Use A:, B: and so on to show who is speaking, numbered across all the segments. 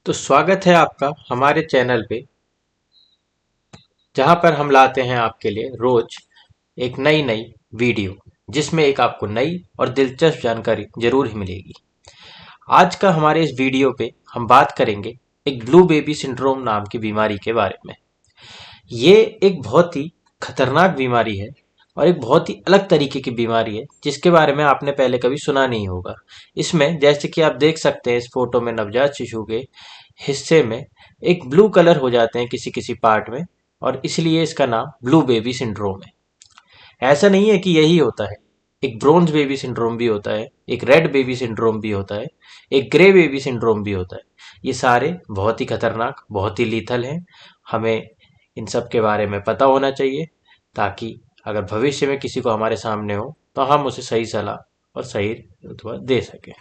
A: तो स्वागत है आपका हमारे चैनल पे, जहां पर हम लाते हैं आपके लिए रोज एक नई नई वीडियो, जिसमें एक आपको नई और दिलचस्प जानकारी जरूर ही मिलेगी। आज का हमारे इस वीडियो पे हम बात करेंगे एक ब्लू बेबी सिंड्रोम नाम की बीमारी के बारे में। ये एक बहुत ही खतरनाक बीमारी है और एक बहुत ही अलग तरीके की बीमारी है, जिसके बारे में आपने पहले कभी सुना नहीं होगा। इसमें जैसे कि आप देख सकते हैं इस फोटो में, नवजात शिशु के हिस्से में एक ब्लू कलर हो जाते हैं किसी किसी पार्ट में, और इसलिए इसका नाम ब्लू बेबी सिंड्रोम है। ऐसा नहीं है कि यही होता है, एक ब्रोंज बेबी सिंड्रोम भी होता है, एक रेड बेबी सिंड्रोम भी होता है, एक ग्रे बेबी सिंड्रोम भी होता है। ये सारे बहुत ही खतरनाक, बहुत ही लीथल हैं। हमें इन सब के बारे में पता होना चाहिए, ताकि अगर भविष्य में किसी को हमारे सामने हो तो हम उसे सही सलाह और सही रुतबा दे सकें।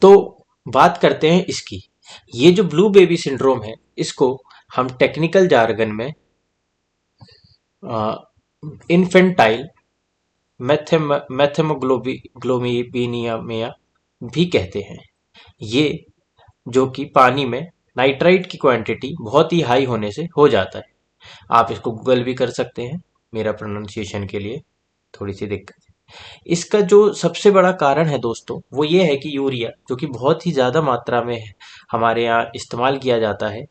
A: तो बात करते हैं इसकी। ये जो ब्लू बेबी सिंड्रोम है, इसको हम टेक्निकल जार्गन में इन्फेंटाइल मैथेमोग्लोबिनिया भी कहते हैं। ये जो कि पानी में नाइट्राइट की क्वांटिटी बहुत ही हाई होने से हो जाता है। आप इसको गूगल भी कर सकते हैं, मेरा प्रोनाउंसिएशन के लिए थोड़ी सी दिक्कत है। इसका जो सबसे बड़ा कारण है दोस्तों, वो ये है कि यूरिया, जो कि बहुत ही ज़्यादा मात्रा में है, हमारे यहाँ इस्तेमाल किया जाता है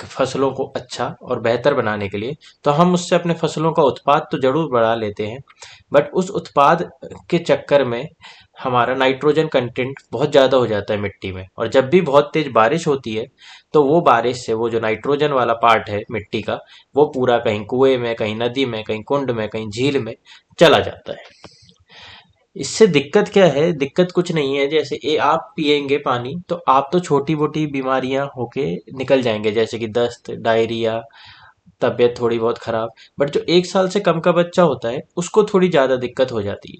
A: फसलों को अच्छा और बेहतर बनाने के लिए। तो हम उससे अपने फसलों का उत्पाद तो जरूर बढ़ा लेते हैं, बट उस उत्पाद के चक्कर में हमारा नाइट्रोजन कंटेंट बहुत ज़्यादा हो जाता है मिट्टी में। और जब भी बहुत तेज बारिश होती है, तो वो बारिश से वो जो नाइट्रोजन वाला पार्ट है मिट्टी का, वो पूरा कहीं कुएं में, कहीं नदी में, कहीं कुंड में, कहीं झील में चला जाता है। इससे दिक्कत क्या है? दिक्कत कुछ नहीं है। जैसे ये आप पिएंगे पानी, तो आप तो छोटी मोटी बीमारियां होके निकल जाएंगे, जैसे कि दस्त, डायरिया, तबीयत थोड़ी बहुत खराब। बट जो 1 साल से कम का बच्चा होता है, उसको थोड़ी ज्यादा दिक्कत हो जाती है।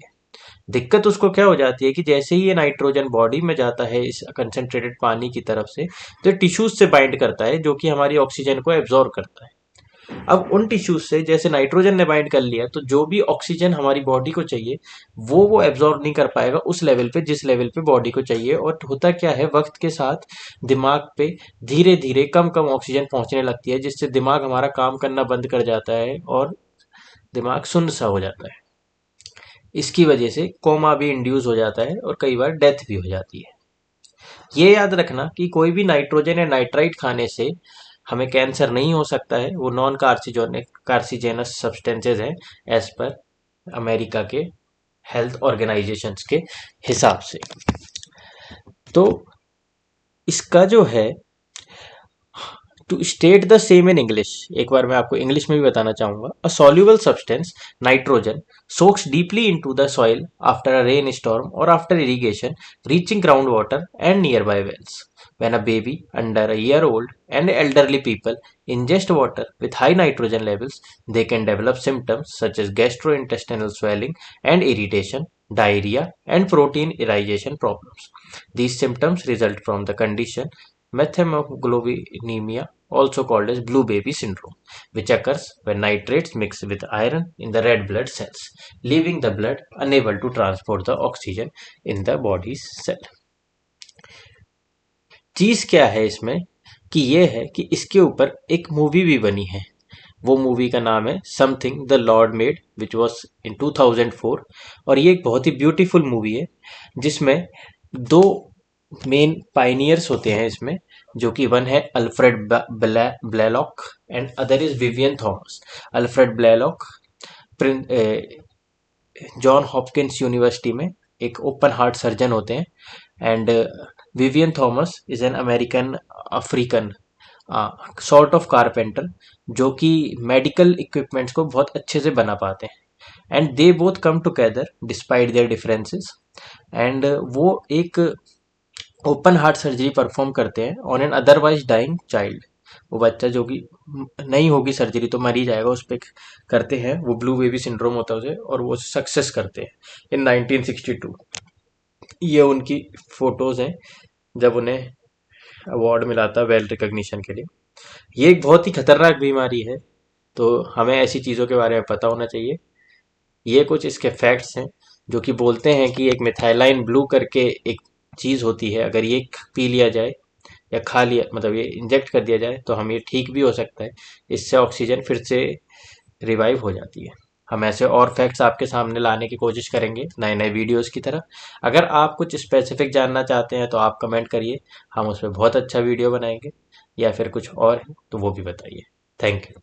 A: दिक्कत उसको क्या हो जाती है कि जैसे ही ये नाइट्रोजन बॉडी में जाता है इस कंसेंट्रेटेड पानी की तरफ से, तो टिश्यूज से बाइंड करता है, जो कि हमारी ऑक्सीजन को एब्जॉर्ब करता है। अब उन टिश्यूज से जैसे नाइट्रोजन ने बाइंड कर लिया, तो जो भी ऑक्सीजन हमारी बॉडी को चाहिए, वो एब्जॉर्ब नहीं कर पाएगा उस लेवल पे जिस लेवल पे बॉडी को चाहिए। और होता क्या है, वक्त के साथ दिमाग पे धीरे धीरे कम कम ऑक्सीजन पहुंचने लगती है, जिससे दिमाग हमारा काम करना बंद कर जाता है और दिमाग सुन्न सा हो जाता है। इसकी वजह से कोमा भी इंड्यूस हो जाता है और कई बार डेथ भी हो जाती है। ये याद रखना कि कोई भी नाइट्रोजन या नाइट्राइट खाने से हमें कैंसर नहीं हो सकता है। वो नॉन कार्सिजेनस सब्सटेंसेज हैं, एज पर अमेरिका के हेल्थ ऑर्गेनाइजेशंस के हिसाब से। तो इसका जो है, to state the same in English, एक बार मैं आपको इंग्लिश में भी बताना चाहूंगा। A soluble substance, nitrogen, soaks deeply into the soil after a rainstorm or after irrigation, reaching groundwater and nearby wells. When a baby under a year old and elderly people ingest water with high nitrogen levels, they can develop symptoms such as gastrointestinal swelling and irritation, diarrhea, and protein irrigation problems. These symptoms result from the condition methemoglobinemia, also called as blue baby syndrome, which occurs when nitrates mix with iron in the red blood cells, leaving the blood unable to transport the oxygen in the body's cell. चीज क्या है इसमें, कि ये है कि इसके ऊपर एक मूवी भी बनी है। वो मूवी का नाम है something the Lord made, which was in 2004। और ये एक बहुत ही ब्यूटीफुल मूवी है, जिसमें दो मेन पाइनियर्स होते हैं इसमें, जो कि वन है Alfred Blalock and other is Vivian Thomas. Alfred Blalock John Hopkins University में एक ओपन हार्ट सर्जन होते हैं, and Vivian Thomas is an American African sort of carpenter, जो कि मेडिकल इक्विपमेंट्स को बहुत अच्छे से बना पाते हैं। And they both come together despite their differences, and वो एक ओपन हार्ट सर्जरी परफॉर्म करते हैं on an otherwise dying child. वो बच्चा जो कि नहीं होगी सर्जरी तो मर ही जाएगा, उस पर करते हैं। वो ब्लू बेबी सिंड्रोम होता है उसे, और वो सक्सेस करते हैं इन 1962। ये उनकी फोटोज हैं जब उन्हें अवार्ड मिला था वेल रिकॉग्निशन के लिए। ये एक बहुत ही खतरनाक बीमारी है, तो हमें ऐसी चीज़ों के बारे में पता होना चाहिए। ये कुछ इसके फैक्ट्स हैं, जो कि बोलते हैं कि एक मिथाइलाइन ब्लू करके एक चीज़ होती है, अगर ये पी लिया जाए या खा लिया, मतलब ये इंजेक्ट कर दिया जाए तो हम ये ठीक भी हो सकता है। इससे ऑक्सीजन फिर से रिवाइव हो जाती है। हम ऐसे और फैक्ट्स आपके सामने लाने की कोशिश करेंगे नए नए वीडियोस की तरह। अगर आप कुछ स्पेसिफिक जानना चाहते हैं तो आप कमेंट करिए, हम उस पर बहुत अच्छा वीडियो बनाएंगे। या फिर कुछ और है तो वो भी बताइए। Thank you.